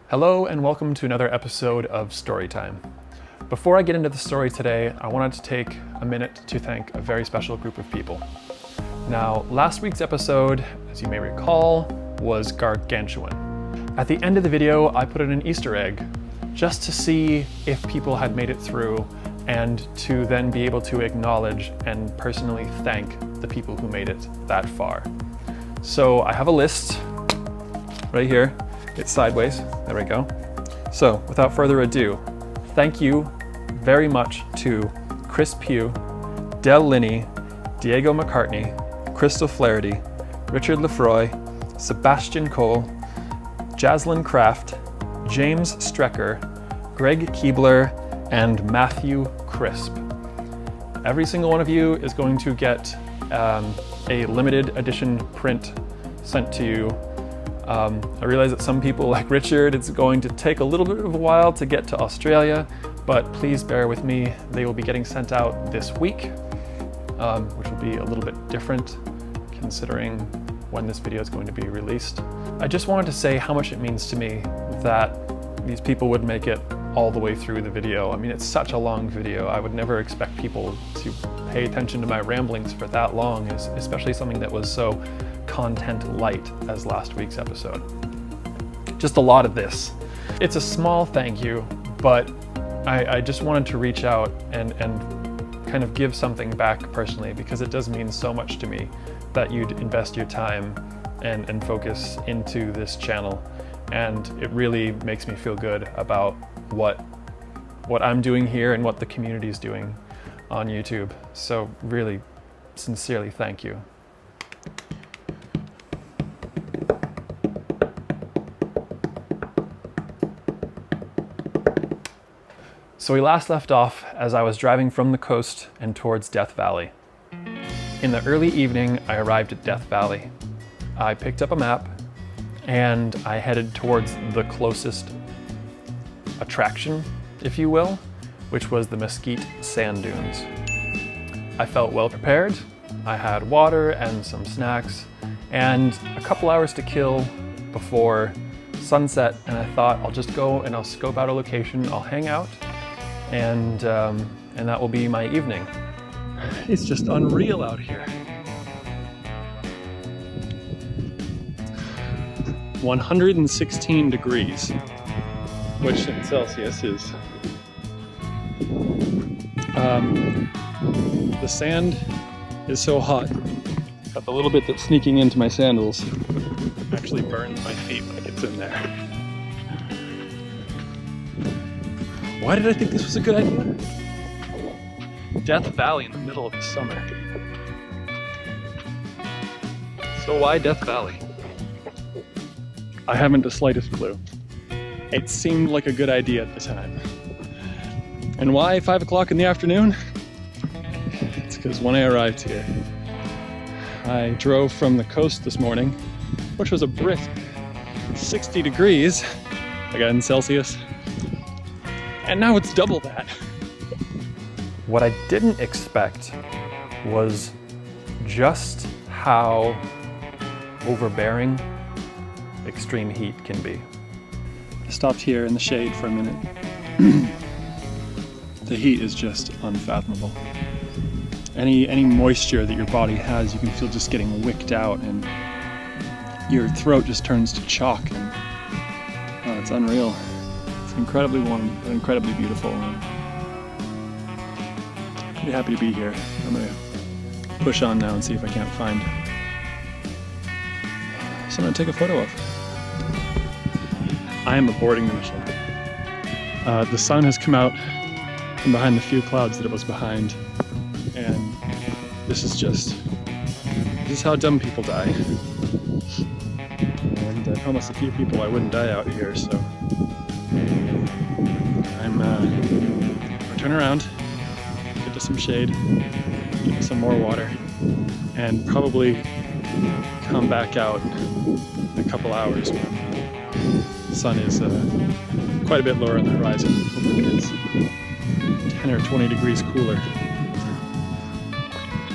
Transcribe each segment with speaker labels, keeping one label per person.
Speaker 1: Hello and welcome to another episode of Storytime. Before I get into the story today, I wanted to take a minute to thank a very special group of people. Now, last week's episode, as you may recall, was gargantuan. At the end of the video, I put in an Easter egg just to see if people had made it through and to then be able to acknowledge and personally thank the people who made it that far. So I have a list right here. It's sideways, there we go. So without further ado, thank you very much to Chris Pugh, Del Linney, Diego McCartney, Crystal Flaherty, Richard Lefroy, Sebastian Cole, Jaslyn Kraft, James Strecker, Greg Keebler, and Matthew Crisp. Every single one of you is going to get a limited edition print sent to you. I realize that some people, like Richard, it's going to take a little bit of a while to get to Australia, but please bear with me. They will be getting sent out this week, which will be a little bit different considering when this video is going to be released. I just wanted to say how much it means to me that these people would make it all the way through the video. I mean, it's such a long video. I would never expect people to pay attention to my ramblings for that long, especially something that was so content light as last week's episode. Just a lot of this. It's a small thank you, but I just wanted to reach out and kind of give something back personally, because it does mean so much to me that you'd invest your time and focus into this channel. And it really makes me feel good about what I'm doing here and what the community is doing on YouTube. So really, sincerely, thank you. So we last left off as I was driving from the coast and towards Death Valley. In the early evening, I arrived at Death Valley. I picked up a map and I headed towards the closest attraction, if you will, which was the Mesquite Sand Dunes. I felt well prepared. I had water and some snacks and a couple hours to kill before sunset, and I thought I'll just go and I'll scope out a location, I'll hang out, and that will be my evening. It's just unreal out here. 116 degrees, which in Celsius is, the sand is so hot that the little bit that's sneaking into my sandals actually burns my feet when it gets in there. Why did I think this was a good idea? Death Valley in the middle of the summer. So why Death Valley? I haven't the slightest clue. It seemed like a good idea at the time. And why 5 o'clock in the afternoon? It's because when I arrived here, I drove from the coast this morning, which was a brisk 60 degrees, again Celsius, and now it's double that. What I didn't expect was just how overbearing extreme heat can be. I stopped here in the shade for a minute. The heat is just unfathomable. Any moisture that your body has, you can feel just getting wicked out, and your throat just turns to chalk, and it's unreal. It's incredibly warm and incredibly beautiful. And I'm pretty happy to be here. I'm gonna push on now and see if I can't find something to take a photo of. I am aborting the mission. The sun has come out from behind the few clouds that it was behind, and this is how dumb people die. And I promised a few people I wouldn't die out here, so I'm gonna turn around, get to some shade, get to some more water, and probably come back out in a couple hours when the sun is quite a bit lower on the horizon. It's 10 or 20 degrees cooler.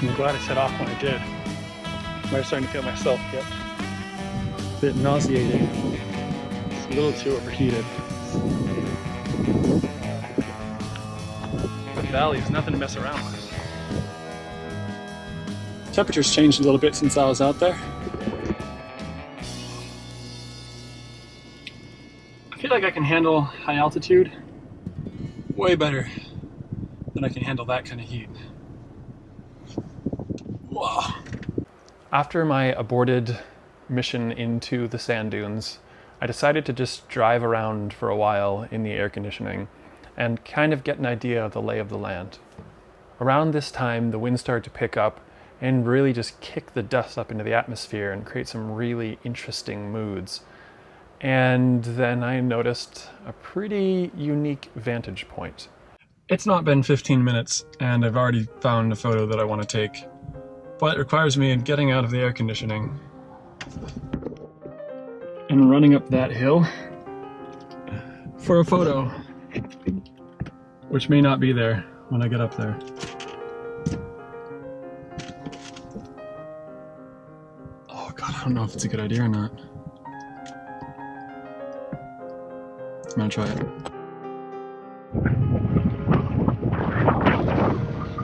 Speaker 1: I'm glad I set off when I did. I'm starting to feel myself get a bit nauseated. See little too overheated. The valley is nothing to mess around with. Temperature's changed a little bit since I was out there. I feel like I can handle high altitude way better than I can handle that kind of heat. Wow. After my aborted mission into the sand dunes, I decided to just drive around for a while in the air conditioning and kind of get an idea of the lay of the land. Around this time, the wind started to pick up and really just kick the dust up into the atmosphere and create some really interesting moods. And then I noticed a pretty unique vantage point. It's not been 15 minutes and I've already found a photo that I want to take, but it requires me getting out of the air conditioning and running up that hill for a photo, which may not be there when I get up there. Oh God, I don't know if it's a good idea or not. I'm gonna try it.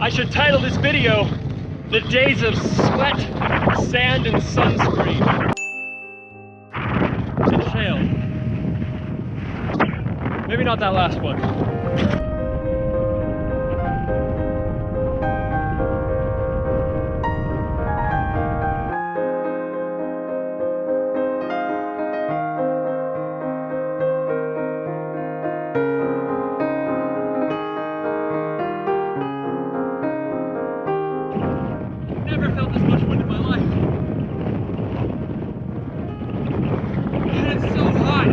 Speaker 1: I should title this video, "The Days of Sweat, Sand, and Sunscreen." It failed. Maybe not that last one. Never felt this much wind in my life. And it's so hot.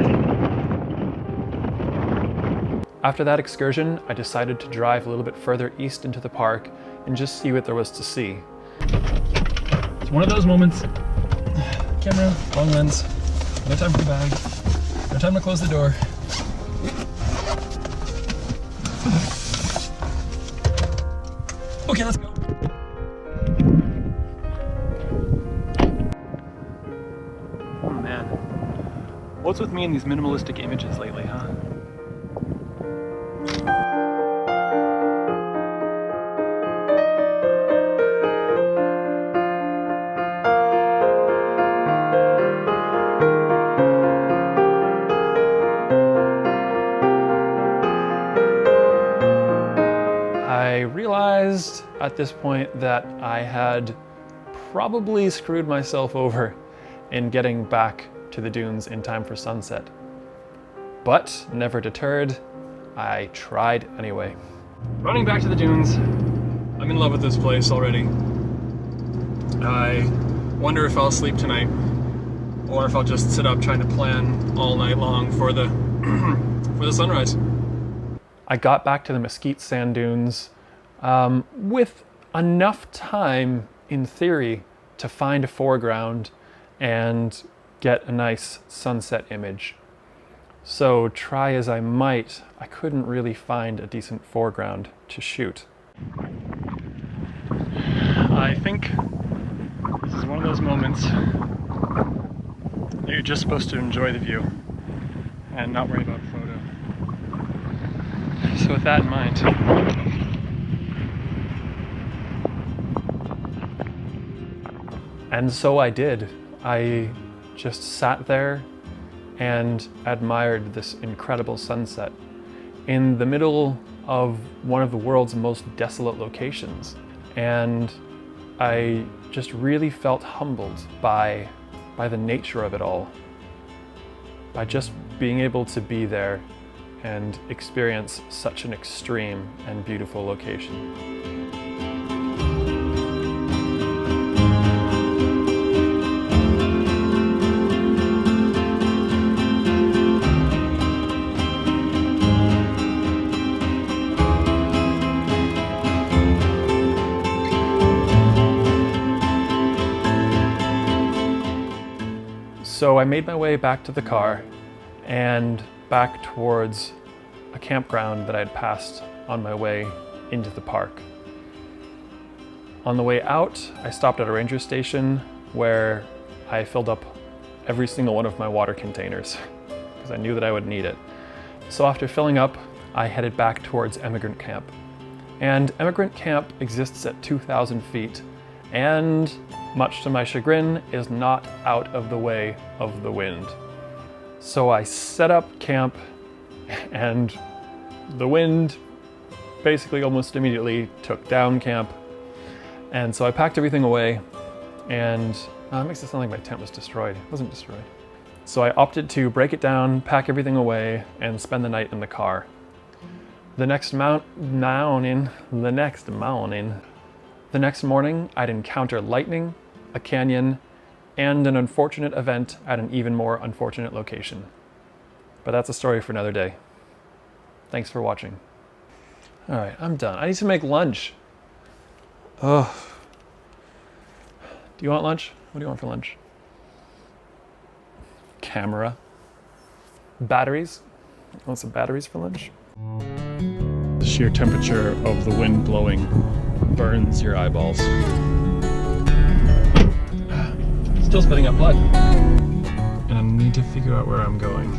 Speaker 1: After that excursion, I decided to drive a little bit further east into the park and just see what there was to see. It's one of those moments. Camera, wrong lens, no time for the bag, no time to close the door. Okay, let's go. Oh man, what's with me and these minimalistic images lately, huh? I realized at this point that I had probably screwed myself over in getting back to the dunes in time for sunset. But never deterred, I tried anyway. Running back to the dunes, I'm in love with this place already. I wonder if I'll sleep tonight, or if I'll just sit up trying to plan all night long for the for the sunrise. I got back to the Mesquite sand dunes with enough time, in theory, to find a foreground and get a nice sunset image. So try as I might, I couldn't really find a decent foreground to shoot. I think this is one of those moments that you're just supposed to enjoy the view and not worry about a photo. So with that in mind, and so I did. I just sat there and admired this incredible sunset in the middle of one of the world's most desolate locations. And I just really felt humbled by the nature of it all, by just being able to be there and experience such an extreme and beautiful location. So I made my way back to the car and back towards a campground that I had passed on my way into the park. On the way out, I stopped at a ranger station where I filled up every single one of my water containers because because I knew that I would need it. So after filling up, I headed back towards emigrant camp. And emigrant camp exists at 2,000 feet and, much to my chagrin, is not out of the way of the wind. So I set up camp and the wind basically almost immediately took down camp. And so I packed everything away and it makes it sound like my tent was destroyed. It wasn't destroyed. So I opted to break it down, pack everything away, and spend the night in the car. The next morning, I'd encounter lightning, a canyon, and an unfortunate event at an even more unfortunate location. But that's a story for another day. Thanks for watching. All right, I'm done. I need to make lunch. Ugh. Do you want lunch? What do you want for lunch? Camera. Batteries? Want some batteries for lunch? The sheer temperature of the wind blowing burns your eyeballs. Still spitting up blood. And I need to figure out where I'm going.